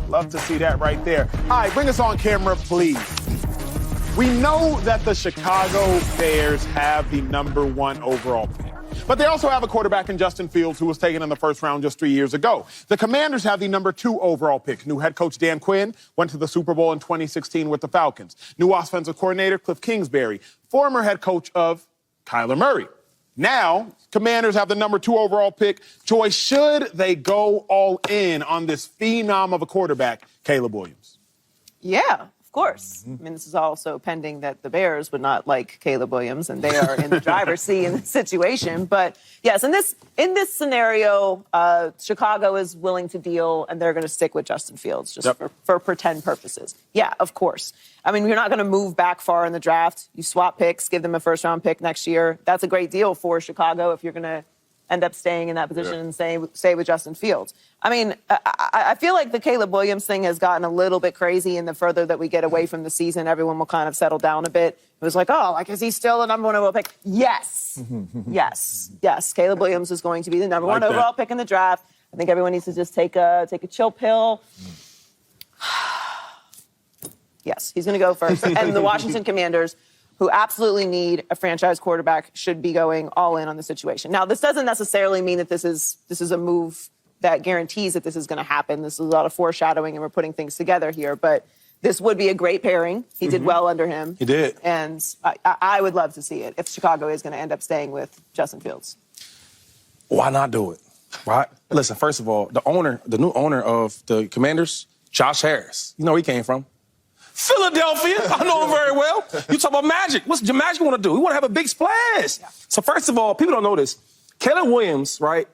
Love to see that right there. All right, bring us on camera, please. We know that the Chicago Bears have the #1 overall pick. But they also have a quarterback in Justin Fields who was taken in the first round just 3 years ago. The Commanders have the #2 overall pick. New head coach Dan Quinn went to the Super Bowl in 2016 with the Falcons. New offensive coordinator Cliff Kingsbury, former head coach of Kyler Murray. Now, Commanders have the #2 overall pick. Joy, should they go all in on this phenom of a quarterback, Caleb Williams? Yeah. Of course. I mean, this is also pending that the Bears would not like Caleb Williams, and they are in the driver's seat in this situation. But yes, in this scenario, Chicago is willing to deal, and they're going to stick with Justin Fields just for pretend purposes. Yeah, of course. I mean, you're not going to move back far in the draft. You swap picks, give them a first-round pick next year. That's a great deal for Chicago if you're going to end up staying in that position and stay with Justin Fields. I mean, I feel like the Caleb Williams thing has gotten a little bit crazy, and the further that we get away from the season, everyone will kind of settle down a bit. It was like, oh, like, is he still the #1 overall pick? Yes. Yes. Caleb Williams is going to be the #1 overall pick in the draft. I think everyone needs to just take a chill pill. Yes, he's going to go first. And the Washington Commanders, who absolutely need a franchise quarterback, should be going all in on the situation. Now, this doesn't necessarily mean that this is a move that guarantees that this is going to happen. This is a lot of foreshadowing, and we're putting things together here. But this would be a great pairing. He did well under him. He did. And I would love to see it if Chicago is going to end up staying with Justin Fields. Why not do it? Right? Listen, first of all, the new owner of the Commanders, Josh Harris. You know where he came from? Philadelphia. I know him very well. You talk about Magic. What's Magic want to do? He want to have a big splash. Yeah. So first of all, people don't know this. Caleb Williams, right,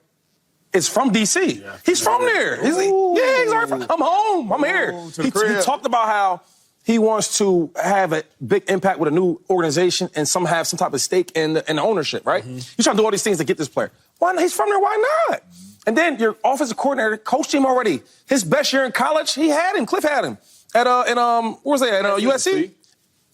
is from D.C. Yeah. He's from there. He's already from. I'm home. I'm here. He talked about how he wants to have a big impact with a new organization and have some type of stake in the ownership, right? He's trying to do all these things to get this player. Why not? He's from there. Why not? And then your offensive coordinator coached him already. His best year in college, he had him. Cliff had him. At where was they at? USC?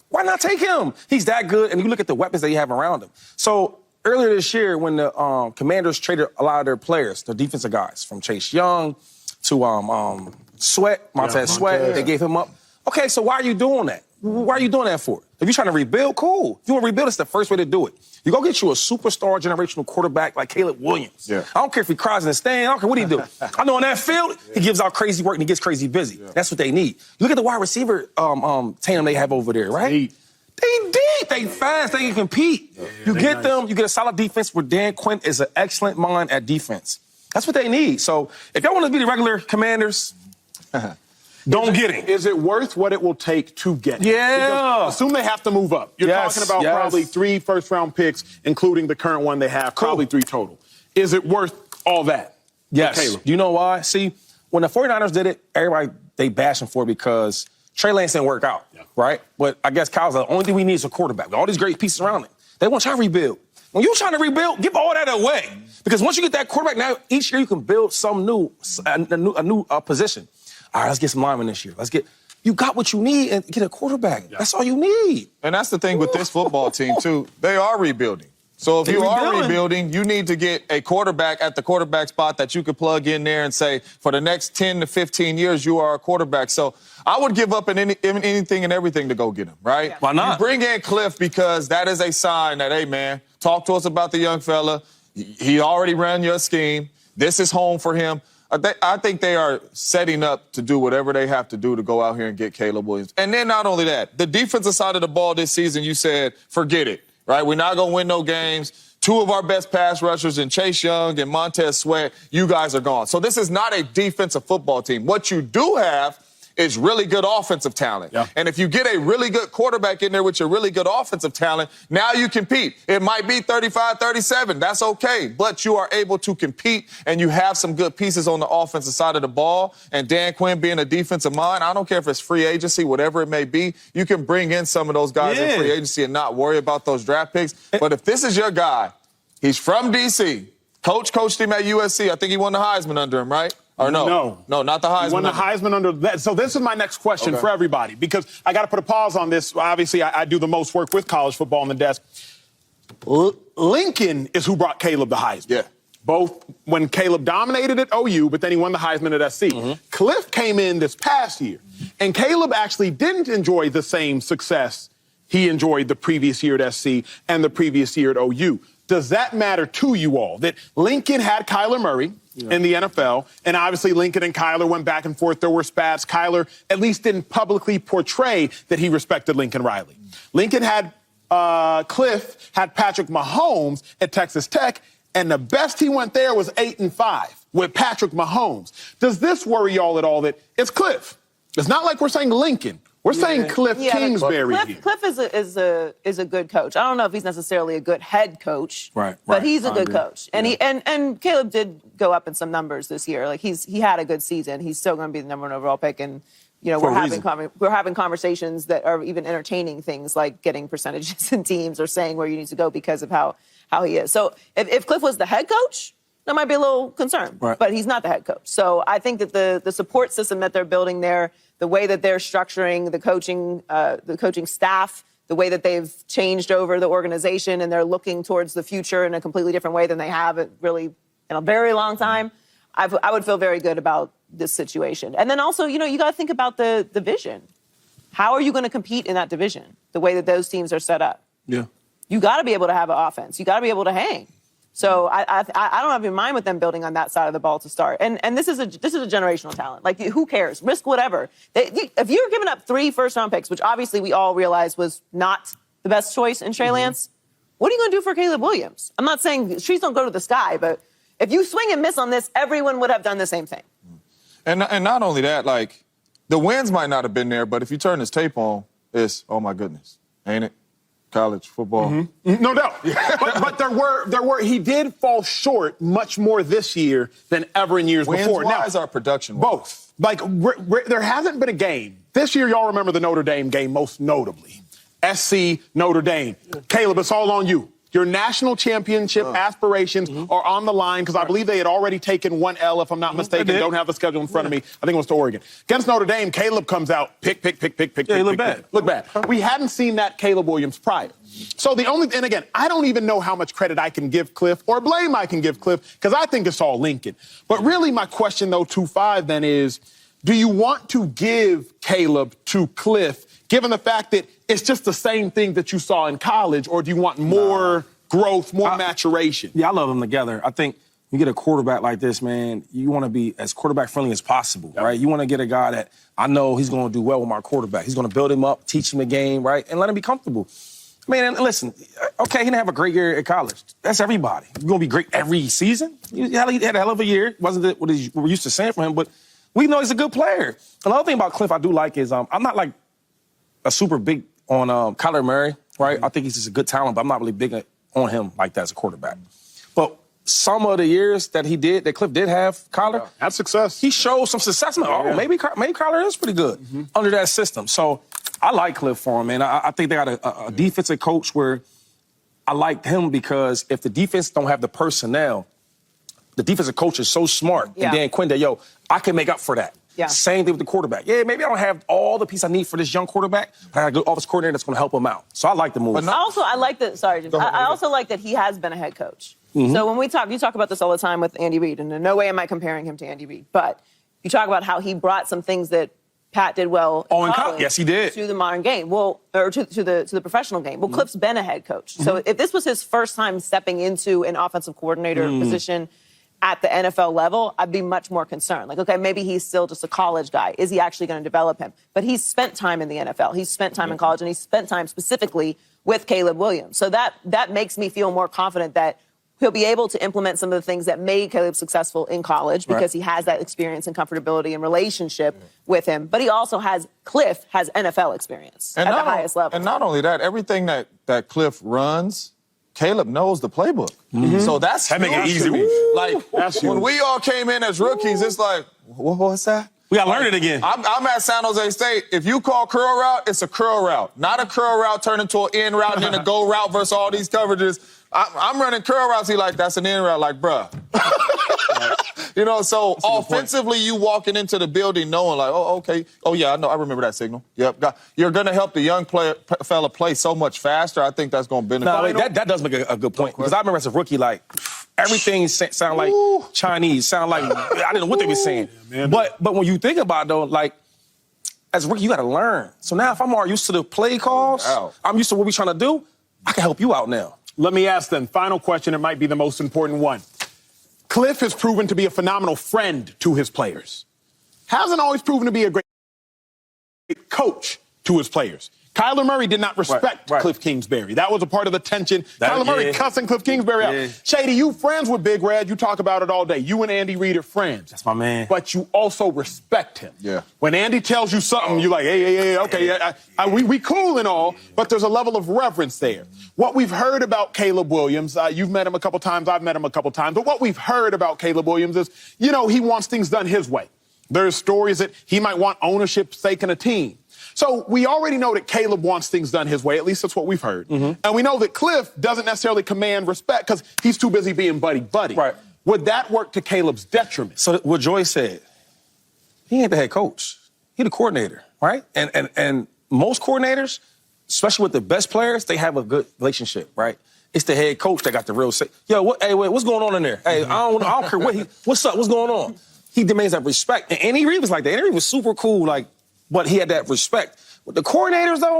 Why not take him? He's that good, and you look at the weapons that you have around him. So earlier this year, when the Commanders traded a lot of their players, the defensive guys, from Chase Young to Sweat, Montez Sweat, they gave him up. Okay, so why are you doing that? Why are you doing that for? If you're trying to rebuild, cool. If you want to rebuild, it's the first way to do it. You go get you a superstar generational quarterback like Caleb Williams. Yeah. I don't care if he cries in the stand. I don't care what he do. I know on that field, he gives out crazy work and he gets crazy busy. Yeah. That's what they need. You look at the wide receiver tandem they have over there, right? They deep. They fast. They can compete. Yeah, you get them. You get a solid defense where Dan Quinn is an excellent mind at defense. That's what they need. So if y'all want to be the regular Commanders, don't get him. Is it worth what it will take to get him? Yeah. Because assume they have to move up. You're talking about probably 3 first-round picks, including the current one they have, probably 3 total. Is it worth all that? Yes. Do you know why? See, when the 49ers did it, everybody, they bashed him for it because Trey Lance didn't work out, right? But I guess Kyle's like, the only thing we need is a quarterback with all these great pieces around him. They want to try to rebuild. When you're trying to rebuild, give all that away. Because once you get that quarterback, now each year you can build some new position. All right, let's get some linemen this year. You got what you need and get a quarterback. Yeah. That's all you need. And that's the thing with this football team, too. They are rebuilding. So if you are rebuilding, you need to get a quarterback at the quarterback spot that you could plug in there and say, for the next 10 to 15 years, you are a quarterback. So I would give up anything and everything to go get him, right? Yeah. Why not? You bring in Cliff because that is a sign that, hey, man, talk to us about the young fella. He already ran your scheme. This is home for him. I think they are setting up to do whatever they have to do to go out here and get Caleb Williams. And then not only that, the defensive side of the ball this season, you said, forget it, right? We're not going to win no games. 2 of our best pass rushers in Chase Young and Montez Sweat, you guys are gone. So this is not a defensive football team. What you do have is really good offensive talent. Yeah. And if you get a really good quarterback in there with your really good offensive talent, now you compete. It might be 35-37. That's okay. But you are able to compete, and you have some good pieces on the offensive side of the ball. And Dan Quinn being a defensive mind, I don't care if it's free agency, whatever it may be, you can bring in some of those guys in free agency and not worry about those draft picks. But if this is your guy, he's from D.C., coached him at USC. I think he won the Heisman under him, right? Or no, not the Heisman. He won the Heisman under that. So this is my next question for everybody, because I got to put a pause on this. Obviously, I do the most work with college football on the desk. Lincoln is who brought Caleb the Heisman. Yeah. both when Caleb dominated at OU, but then he won the Heisman at SC. Cliff came in this past year, and Caleb actually didn't enjoy the same success he enjoyed the previous year at SC and the previous year at OU. Does that matter to you all? That Lincoln had Kyler Murray in the NFL, and obviously Lincoln and Kyler went back and forth. There were spats. Kyler at least didn't publicly portray that he respected Lincoln Riley. Lincoln had Cliff had Patrick Mahomes at Texas Tech, and the best he went there was 8-5 with Patrick Mahomes. Does this worry y'all at all that it's Cliff? It's not like we're saying Lincoln. We're saying Cliff Kingsbury. Cliff is a good coach. I don't know if he's necessarily a good head coach, but he's a good coach. And and Caleb did go up in some numbers this year. Like he had a good season. He's still going to be the #1 overall pick. And we're having conversations that are even entertaining things like getting percentages in teams or saying where you need to go because of how he is. So if Cliff was the head coach, that might be a little concern. But he's not the head coach. So I think that the support system that they're building there, the way that they're structuring the coaching staff, the way that they've changed over the organization and they're looking towards the future in a completely different way than they have really in a very long time, I would feel very good about this situation. And then also, you got to think about the division. How are you going to compete in that division, the way that those teams are set up? Yeah. You got to be able to have an offense. You got to be able to hang. So I don't have in mind with them building on that side of the ball to start. And this is a generational talent. Like, who cares? Risk whatever. If you're giving up 3 first-round picks, which obviously we all realize was not the best choice in Trey Lance, what are you going to do for Caleb Williams? I'm not saying trees don't go to the sky, but if you swing and miss on this, everyone would have done the same thing. And not only that, like, the wins might not have been there, but if you turn this tape on, it's, oh, my goodness, ain't it? College football. No doubt. but there were he did fall short much more this year than ever in years before. Now, is our production both. Like, there hasn't been a game. This year, y'all remember the Notre Dame game most notably. SC, Notre Dame. Caleb, it's all on you. Your national championship aspirations are on the line because I believe they had already taken 1 L, if I'm not mistaken. Don't have the schedule in front of me. I think it was to Oregon. Against Notre Dame, Caleb comes out, pick. Yeah, he looked bad. Look bad. We hadn't seen that Caleb Williams prior. So and again, I don't even know how much credit I can give Cliff or blame I can give Cliff because I think it's all Lincoln. But really my question, though, 2-5 then is, do you want to give Caleb to Cliff given the fact that it's just the same thing that you saw in college, or do you want more growth, more maturation? Yeah, I love them together. I think you get a quarterback like this, man, you want to be as quarterback-friendly as possible, right? You want to get a guy that I know he's going to do well with my quarterback. He's going to build him up, teach him the game, right, and let him be comfortable. I mean, and listen, okay, he didn't have a great year at college. That's everybody. You're going to be great every season? He had a hell of a year. Wasn't what we're used to saying from him, but we know he's a good player. Another thing about Cliff I do like is I'm not like a super big on Kyler Murray, right? I think he's just a good talent, but I'm not really big on him like that as a quarterback. But some of the years that Cliff did have Kyler, had success. He showed some success. I'm like, maybe Kyler is pretty good under that system. So I like Cliff for him, man. I think they got a defensive coach where I like him because if the defense don't have the personnel, the defensive coach is so smart. And Dan Quinn, I can make up for that. Yeah. Same thing with the quarterback. Yeah, maybe I don't have all the pieces I need for this young quarterback, but I got a good offensive coordinator that's going to help him out. So I like the move. I like that. Sorry, Jim. I also like that he has been a head coach. So when you talk about this all the time with Andy Reid, and in no way am I comparing him to Andy Reid, but you talk about how he brought some things that Pat did well in college, yes, he did, to the modern game. Well, or to the professional game. Well, Cliff's been a head coach. So if this was his first time stepping into an offensive coordinator position at the NFL level, I'd be much more concerned. Like, okay, maybe he's still just a college guy. Is he actually going to develop him? But he's spent time in the NFL. He's spent time in college, and he's spent time specifically with Caleb Williams. So that makes me feel more confident that he'll be able to implement some of the things that made Caleb successful in college because he has that experience and comfortability and relationship with him. But Cliff has NFL experience at the highest level. And not only that, everything that Cliff runs, Caleb knows the playbook. So that makes it easy. Like, when we all came in as rookies, it's like, what's that? We got to learn it again. I'm at San Jose State. If you call curl route, it's a curl route. Not a curl route turned into an in route and then a go route versus all these coverages. I'm running curl routes. He like, that's an in route. Like, bruh. So offensively, you walking into the building knowing like, oh, okay. Oh, yeah, I know. I remember that signal. Yep. You're going to help the young fella play so much faster. I think that's going to benefit. No, that does make a good point. Because I remember as a rookie, like, Everything sound like Chinese. Sound like I didn't know what they were saying. But when you think about it, though, like as a rookie, you got to learn. So now, if I'm already used to the play calls, I'm used to what we're trying to do. I can help you out now. Let me ask them. Final question. It might be the most important one. Cliff has proven to be a phenomenal friend to his players. Hasn't always proven to be a great coach to his players. Kyler Murray did not respect Cliff Kingsbury. That was a part of the tension. Kyler Murray cussing Cliff Kingsbury out. Shady, you friends with Big Red. You talk about it all day. You and Andy Reid are friends. That's my man. But you also respect him. Yeah. When Andy tells you something, you're like, hey, okay, we cool and all, but there's a level of reverence there. What we've heard about Caleb Williams, you've met him a couple times, I've met him a couple times, but what we've heard about Caleb Williams is, he wants things done his way. There's stories that he might want ownership stake in a team. So we already know that Caleb wants things done his way. At least that's what we've heard. And we know that Cliff doesn't necessarily command respect because he's too busy being buddy-buddy. Right. Would that work to Caleb's detriment? So what Joy said, he ain't the head coach. He the coordinator, right? And most coordinators, especially with the best players, they have a good relationship, right? It's the head coach that got the real say. Yo, what's going on in there? Hey, I don't care what's up, what's going on? He demands that respect. And Andy Reid was like that. Andy Reid was super cool, but he had that respect. With the coordinators, though,